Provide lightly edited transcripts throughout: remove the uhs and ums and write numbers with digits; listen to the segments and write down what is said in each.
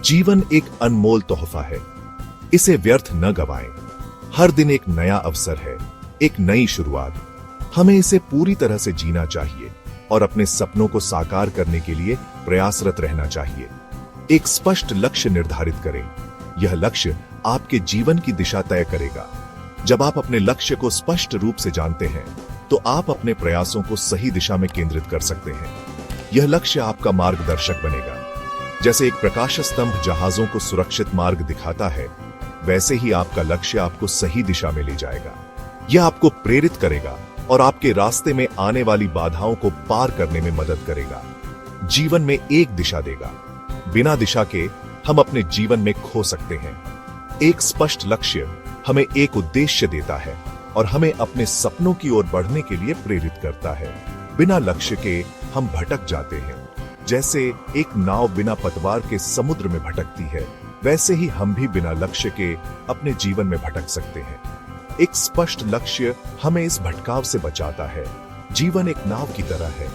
जीवन एक अनमोल तोहफा है, इसे व्यर्थ न गवाएं। हर दिन एक नया अवसर है, एक नई शुरुआत। हमें इसे पूरी तरह से जीना चाहिए और अपने सपनों को साकार करने के लिए प्रयासरत रहना चाहिए। एक स्पष्ट लक्ष्य निर्धारित करें। यह लक्ष्य आपके जीवन की दिशा तय करेगा। जब आप अपने लक्ष्य को स्पष्ट रूप से जानते हैं, तो आप अपने प्रयासों को सही दिशा में केंद्रित कर सकते हैं। यह लक्ष्य आपका मार्गदर्शक बनेगा। जैसे एक प्रकाश स्तंभ जहाजों को सुरक्षित मार्ग दिखाता है, वैसे ही आपका लक्ष्य आपको सही दिशा में ले जाएगा। यह आपको प्रेरित करेगा और आपके रास्ते में आने वाली बाधाओं को पार करने में मदद करेगा। जीवन में एक दिशा देगा। बिना दिशा के हम अपने जीवन में खो सकते हैं। एक स्पष्ट लक्ष्य हमें एक उद्देश्य देता है और हमें अपने सपनों की ओर बढ़ने के लिए प्रेरित करता है। बिना लक्ष्य के हम भटक जाते हैं। जैसे एक नाव बिना पतवार के समुद्र में भटकती है, वैसे ही हम भी बिना लक्ष्य के अपने जीवन में भटक सकते हैं। एक स्पष्ट लक्ष्य हमें इस भटकाव से बचाता है। जीवन एक नाव की तरह है,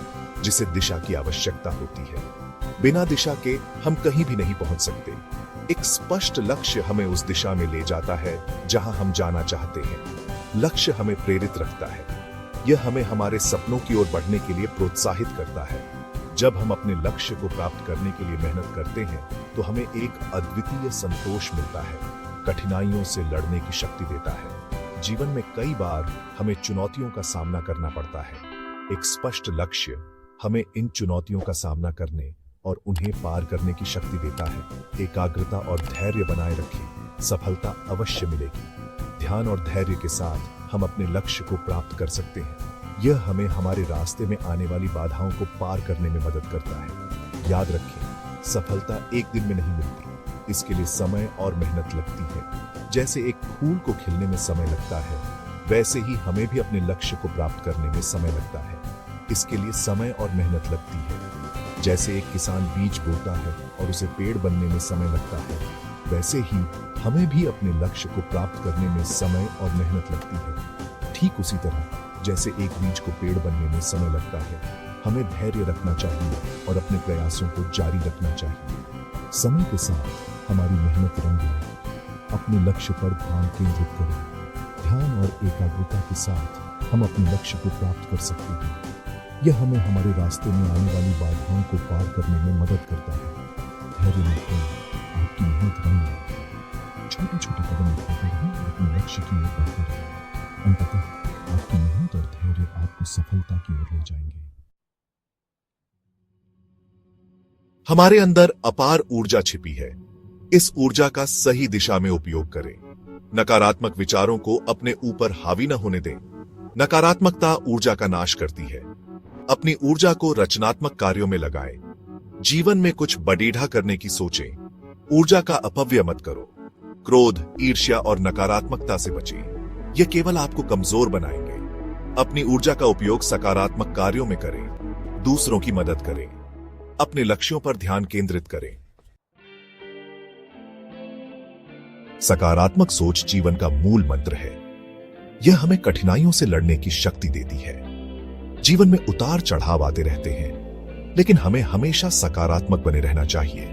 जिसे दिशा की आवश्यकता होती है। बिना दिशा के हम कहीं भी नहीं पहुंच सकते। एक स्पष्ट लक्ष्य हमें उस दिशा में ले जाता है जहां हम जाना चाहते हैं। लक्ष्य हमें प्रेरित रखता है। यह हमें हमारे सपनों की ओर बढ़ने के लिए प्रोत्साहित करता है। जब हम अपने लक्ष्य को प्राप्त करने के लिए मेहनत करते हैं, तो हमें एक अद्वितीय संतोष मिलता है। कठिनाइयों से लड़ने की शक्ति देता है। जीवन में कई बार हमें चुनौतियों का सामना करना पड़ता है। एक स्पष्ट लक्ष्य हमें इन चुनौतियों का सामना करने और उन्हें पार करने की शक्ति देता है। एकाग्रता और धैर्य बनाए रखें, सफलता अवश्य मिलेगी। ध्यान और धैर्य के साथ हम अपने लक्ष्य को प्राप्त कर सकते हैं। यह हमें हमारे रास्ते में आने वाली बाधाओं को पार करने में मदद करता है। याद रखें, सफलता एक दिन में नहीं मिलती। इसके लिए समय और मेहनत लगती है। जैसे एक फूल को खिलने में समय लगता है, वैसे ही हमें भी अपने लक्ष्य को प्राप्त करने में समय लगता है। इसके लिए समय और मेहनत लगती है। जैसे एक किसान बीज बोता है और उसे पेड़ बनने में समय लगता है, वैसे ही हमें भी अपने लक्ष्य को प्राप्त करने में समय और मेहनत लगती है। ठीक उसी तरह जैसे एक बीज को पेड़ बनने में समय लगता है, हमें धैर्य रखना चाहिए और अपने प्रयासों को जारी रखना चाहिए। समय के साथ हमारी मेहनत रंग लाए। अपने लक्ष्य पर ध्यान केंद्रित करें। ध्यान और एकाग्रता के साथ हम अपने लक्ष्य को प्राप्त कर सकते हैं। यह हमें हमारे रास्ते में आने वाली बाधाओं को पार करने में मदद करता है। धैर्य रखें, आपकी मेहनत रंग लाए। छोटे छोटे कदम उठाते रहें और अपने लक्ष्य की ओर बढ़ते रहें। अंततः आपकी मेहनत और धैर्य आपको सफलता की ओर ले जाएंगे। हमारे अंदर अपार ऊर्जा छिपी है। इस ऊर्जा का सही दिशा में उपयोग करें। नकारात्मक विचारों को अपने ऊपर हावी न होने दें। नकारात्मकता ऊर्जा का नाश करती है। अपनी ऊर्जा को रचनात्मक कार्यों में लगाएं। जीवन में कुछ बड़ीढ़ा करने की सोचें। ऊर्जा का अपव्यय मत करो। क्रोध, ईर्ष्या और नकारात्मकता से बचें। यह केवल आपको कमजोर बनाएंगे। अपनी ऊर्जा का उपयोग सकारात्मक कार्यों में करें। दूसरों की मदद करें। अपने लक्ष्यों पर ध्यान केंद्रित करें। सकारात्मक सोच जीवन का मूल मंत्र है। यह हमें कठिनाइयों से लड़ने की शक्ति देती है। जीवन में उतार चढ़ाव आते रहते हैं, लेकिन हमें हमेशा सकारात्मक बने रहना चाहिए।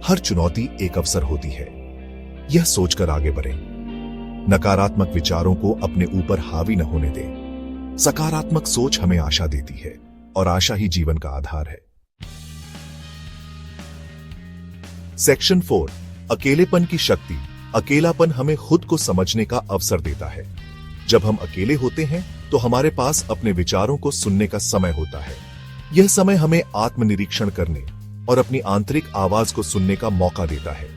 हर चुनौती एक अवसर होती है। यह सोचकर आगे बढ़ें। नकारात्मक विचारों को अपने ऊपर हावी न होने दें। सकारात्मक सोच हमें आशा देती है और आशा ही जीवन का आधार है। सेक्शन 4, अकेलेपन की शक्ति। अकेलापन हमें खुद को समझने का अवसर देता है। जब हम अकेले होते हैं, तो हमारे पास अपने विचारों को सुनने का समय होता है। यह समय हमें आत्मनिरीक्षण करने और अपनी आंतरिक आवाज को सुनने का मौका देता है।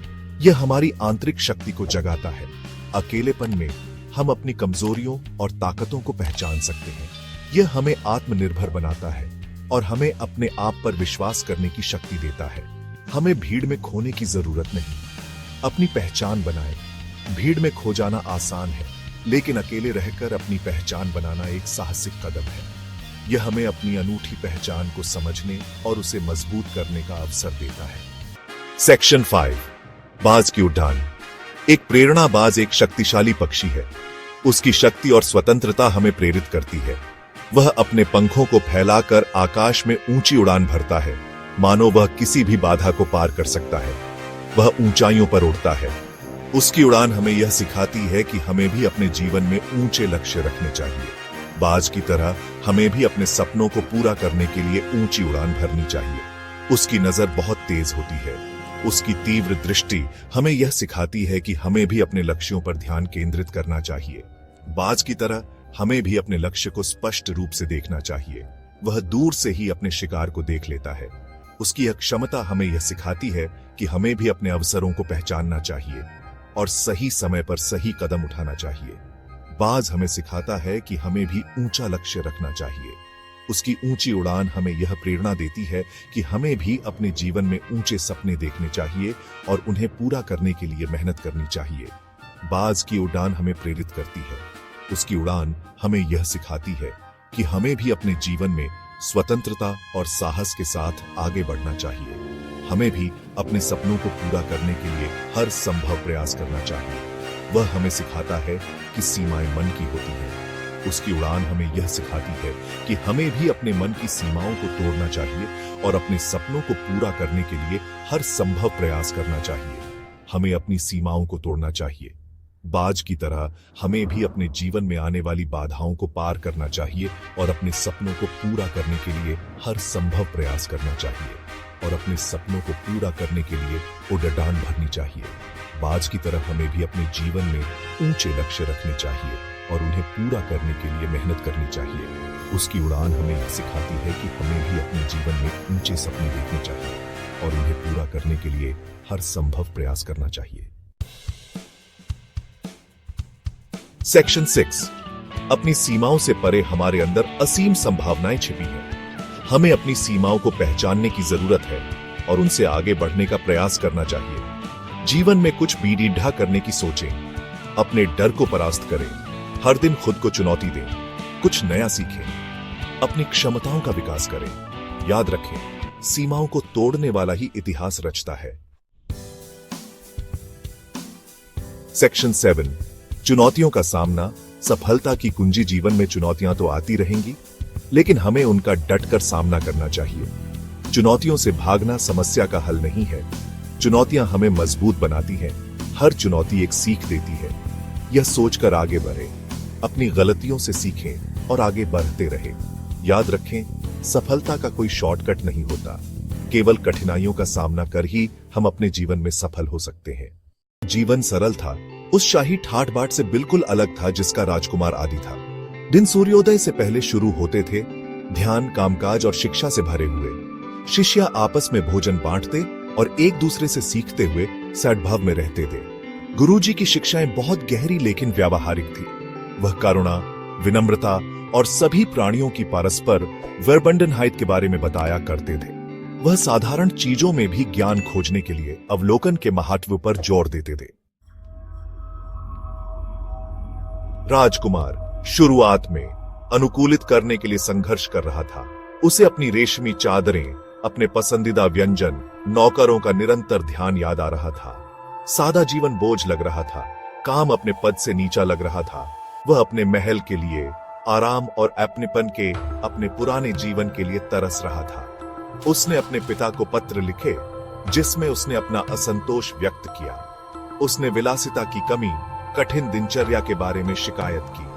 यह हमारी आंतरिक शक्ति को जगाता है। अकेलेपन में हम अपनी कमजोरियों और ताकतों को पहचान सकते हैं। यह हमें आत्मनिर्भर बनाता है और हमें अपने आप पर विश्वास करने की शक्ति देता है। हमें भीड़ में खोने की जरूरत नहीं। अपनी पहचान बनाएं। भीड़ में खो जाना आसान है, लेकिन अकेले रहकर अपनी पहचान बनाना एक साहसिक कदम है। यह हमें अपनी अनूठी पहचान को समझने और उसे मजबूत करने का अवसर देता है। सेक्शन 5, बाज की उड़ान। एक प्रेरणाबाज एक शक्तिशाली पक्षी है। उसकी शक्ति और स्वतंत्रता हमें प्रेरित करती है। वह अपने पंखों को फैलाकर आकाश में ऊंची उड़ान भरता है, मानो वह किसी भी बाधा को पार कर सकता है। वह ऊंचाइयों पर उड़ता है। उसकी उड़ान हमें यह सिखाती है कि हमें भी अपने जीवन में ऊंचे लक्ष्य रखने चाहिए। बाज की तरह हमें भी अपने सपनों को पूरा करने के लिए ऊंची उड़ान भरनी चाहिए। उसकी नजर बहुत तेज होती है। उसकी तीव्र दृष्टि हमें यह सिखाती है कि हमें भी अपने लक्ष्यों पर ध्यान केंद्रित करना चाहिए। बाज की तरह हमें भी अपने लक्ष्य को स्पष्ट रूप से देखना चाहिए। वह दूर से ही अपने शिकार को देख लेता है। उसकी यह क्षमता हमें यह सिखाती है कि हमें भी अपने अवसरों को पहचानना चाहिए और सही समय पर सही कदम उठाना चाहिए। बाज हमें सिखाता है कि हमें भी ऊंचा लक्ष्य रखना चाहिए। उसकी ऊंची उड़ान हमें यह प्रेरणा देती है कि हमें भी अपने जीवन में ऊंचे सपने देखने चाहिए और उन्हें पूरा करने के लिए मेहनत करनी चाहिए। बाज की उड़ान हमें प्रेरित करती है। उसकी उड़ान हमें यह सिखाती है कि हमें भी अपने जीवन में स्वतंत्रता और साहस के साथ आगे बढ़ना चाहिए। हमें भी अपने सपनों को पूरा करने के लिए हर संभव प्रयास करना चाहिए। वह हमें सिखाता है कि सीमाएं मन की होती हैं। उसकी उड़ान हमें यह सिखाती है कि हमें भी अपने मन की सीमाओं को तोड़ना चाहिए और अपने सपनों को पूरा करने के लिए हर संभव प्रयास करना चाहिए। हमें अपनी सीमाओं को तोड़ना चाहिए। बाज की तरह हमें भी अपने जीवन में आने वाली बाधाओं को पार करना चाहिए और अपने सपनों को पूरा करने के लिए हर संभव प्रयास करना चाहिए और अपने सपनों को पूरा करने के लिए उड़ान भरनी चाहिए। बाज की तरह हमें भी अपने जीवन में ऊंचे लक्ष्य रखने चाहिए और उन्हें पूरा करने के लिए मेहनत करनी चाहिए। उसकी उड़ान हमें यह सिखाती है कि हमें भी अपने जीवन में ऊंचे सपने देखने चाहिए और उन्हें पूरा करने के लिए हर संभव प्रयास करना चाहिए। सेक्शन 6। अपनी सीमाओं से परे हमारे अंदर असीम संभावनाएं छिपी हैं। हमें अपनी सीमाओं को पहचानने की जरूरत है और उनसे आगे बढ़ने का प्रयास करना चाहिए। जीवन में कुछ बीढ़ा करने की सोचें। अपने डर को परास्त करें। हर दिन खुद को चुनौती दें। कुछ नया सीखें। अपनी क्षमताओं का विकास करें। याद रखें, सीमाओं को तोड़ने वाला ही इतिहास रचता है। सेक्शन 7। चुनौतियों का सामना। सफलता की कुंजी। जीवन में चुनौतियां तो आती रहेंगी, लेकिन हमें उनका डटकर सामना करना चाहिए। चुनौतियों से भागना समस्या का हल नहीं है। चुनौतियां हमें मजबूत बनाती हैं। हर चुनौती एक सीख देती है। यह सोचकर आगे बढ़ें, अपनी गलतियों से सीखें और आगे बढ़ते रहें। याद रखें, सफलता का कोई शॉर्टकट नहीं होता। केवल कठिनाइयों का सामना कर ही हम अपने जीवन में सफल हो सकते हैं। जीवन सरल था, उस शाही ठाट बाट से बिल्कुल अलग था जिसका राजकुमार आदि था। दिन सूर्योदय से पहले शुरू होते थे, ध्यान, कामकाज और शिक्षा से भरे हुए। शिष्य आपस में भोजन बांटते और एक दूसरे से सीखते हुए सद्भाव में रहते थे। गुरुजी की शिक्षाएं बहुत गहरी लेकिन व्यावहारिक थी। वह करुणा, विनम्रता और सभी प्राणियों की परस्पर वर्बंडनहाइट के बारे में बताया करते थे। वह साधारण चीजों में भी ज्ञान खोजने के लिए अवलोकन के महत्व पर जोर देते थे। राजकुमार शुरुआत में अनुकूलित करने के लिए संघर्ष कर रहा था। उसे अपनी रेशमी चादरें, अपने पसंदीदा व्यंजन, नौकरों का निरंतर ध्यान याद आ रहा था। सादा जीवन बोझ लग रहा था। काम अपने पद से नीचा लग रहा था। वह अपने महल के लिए, आराम और अपनेपन के अपने पुराने जीवन के लिए तरस रहा था। उसने अपने पिता को पत्र लिखे जिसमें उसने अपना असंतोष व्यक्त किया। उसने विलासिता की कमी, कठिन दिनचर्या के बारे में शिकायत की।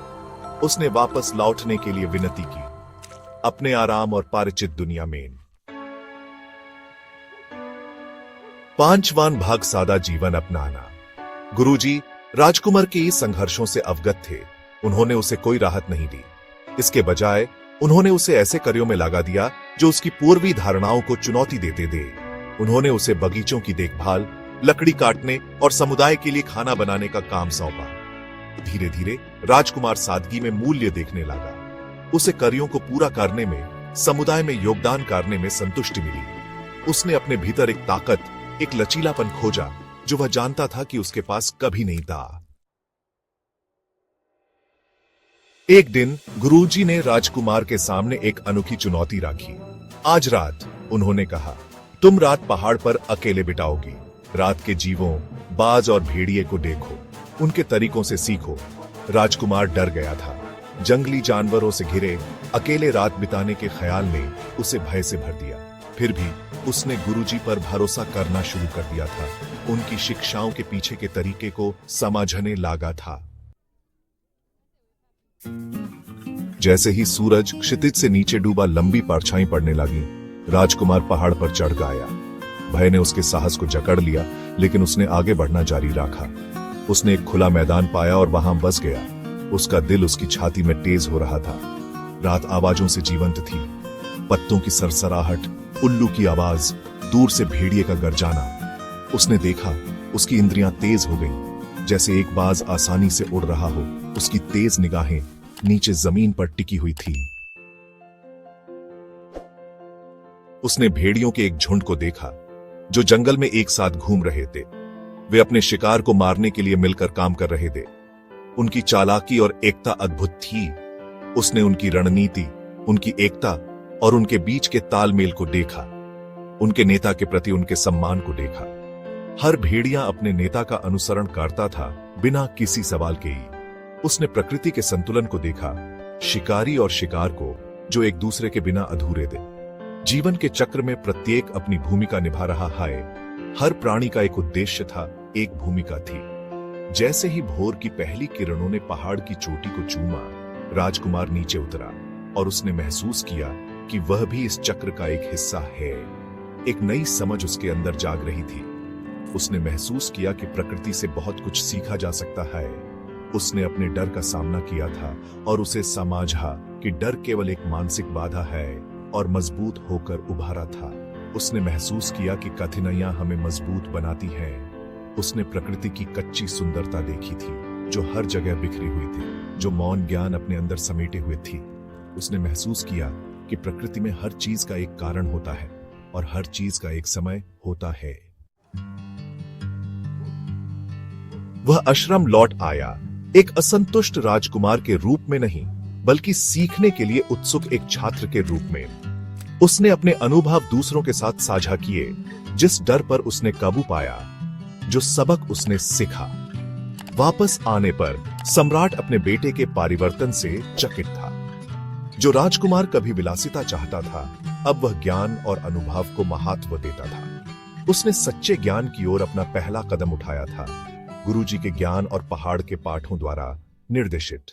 उसने वापस लौटने के लिए विनती की, अपने आराम और परिचित दुनिया में। 5वां भाग, सादा जीवन अपनाना। गुरुजी राजकुमार के इस संघर्षों से अवगत थे। उन्होंने उसे कोई राहत नहीं दी। इसके बजाय उन्होंने उसे ऐसे कार्यों में लगा दिया जो उसकी पूर्वी धारणाओं को चुनौती देते थे। उन्होंने उसे बगीचों की देखभाल, लकड़ी काटने और समुदाय के लिए खाना बनाने का काम सौंपा। धीरे धीरे राजकुमार सादगी में मूल्य देखने लगा। उसे कार्यों को पूरा करने में, समुदाय में योगदान करने में संतुष्टि मिली। उसने अपने भीतर एक ताकत, एक लचीलापन खोजा जो वह जानता था कि उसके पास कभी नहीं था। एक दिन गुरुजी ने राजकुमार के सामने एक अनोखी चुनौती रखी। आज रात, उन्होंने कहा, तुम रात पहाड़ पर अकेले बिताओगी। रात के जीवों, बाज और भेड़िए को देखो, उनके तरीकों से सीखो। राजकुमार डर गया था। जंगली जानवरों से घिरे अकेले रात बिताने के ख्याल ने उसे भय से भर दिया। फिर भी उसने गुरुजी पर भरोसा करना शुरू कर दिया था। उनकी शिक्षाओं के पीछे के तरीके को समझने लगा था। जैसे ही सूरज क्षितिज से नीचे डूबा, लंबी परछाई पड़ने लगी। राजकुमार पहाड़ पर चढ़ गया। भय ने उसके साहस को जकड़ लिया, लेकिन उसने आगे बढ़ना जारी रखा। उसने एक खुला मैदान पाया और वहां बस गया। उसका दिल उसकी छाती में तेज हो रहा था। रात आवाजों से जीवंत थी। पत्तों की सरसराहट, उल्लू की आवाज, दूर से भेड़िए का गरजाना। उसने देखा, उसकी इंद्रियां तेज हो गईं, जैसे एक बाज आसानी से उड़ रहा हो। उसकी तेज निगाहें नीचे जमीन पर टिकी हुई थी। उसने भेड़ियों के एक झुंड को देखा जो जंगल में एक साथ घूम रहे थे। वे अपने शिकार को मारने के लिए मिलकर काम कर रहे थे। उनकी चालाकी और एकता अद्भुत थी। उसने उनकी रणनीति, उनकी एकता और उनके बीच के तालमेल को देखा। उनके नेता के प्रति उनके सम्मान को देखा। हर भेड़िया अपने नेता का अनुसरण करता था, बिना किसी सवाल के ही। उसने प्रकृति के संतुलन को देखा, शिकारी और शिकार को, जो एक दूसरे के बिना अधूरे थे। जीवन के चक्र में प्रत्येक अपनी भूमिका निभा रहा है। हर प्राणी का एक उद्देश्य था, एक भूमिका थी। जैसे ही भोर की पहली किरणों ने पहाड़ की चोटी को चूमा, राजकुमार नीचे उतरा और उसने महसूस किया कि वह भी इस चक्र का एक हिस्सा है। एक नई समझ उसके अंदर जाग रही थी। उसने महसूस किया कि प्रकृति से बहुत कुछ सीखा जा सकता है। उसने अपने डर का सामना किया था और उसे समझा कि डर केवल एक मानसिक बाधा है और मजबूत होकर उभारा था। उसने महसूस किया कि कठिनाइयां हमें मजबूत बनाती हैं। उसने प्रकृति की कच्ची सुंदरता देखी थी, जो हर जगह बिखरी हुई थी, जो मौन ज्ञान अपने अंदर समेटे हुए थी। उसने महसूस किया कि प्रकृति में हर चीज का एक कारण होता है और हर चीज का एक समय होता है। वह आश्रम लौट आया, एक असंतुष्ट राजकुमार के रूप में नहीं, बल्कि सीखने के लिए उत्सुक एक छात्र के रूप में। उसने अपने अनुभव दूसरों के साथ साझा किए, जिस डर पर उसने काबू पाया, जो सबक उसने सीखा। वापस आने पर सम्राट अपने बेटे के परिवर्तन से चकित था। जो राजकुमार कभी विलासिता चाहता था, अब वह ज्ञान और अनुभव को महत्व देता था। उसने सच्चे ज्ञान की ओर अपना पहला कदम उठाया था, गुरुजी के ज्ञान और पहाड़ के पाठों द्वारा निर्देशित।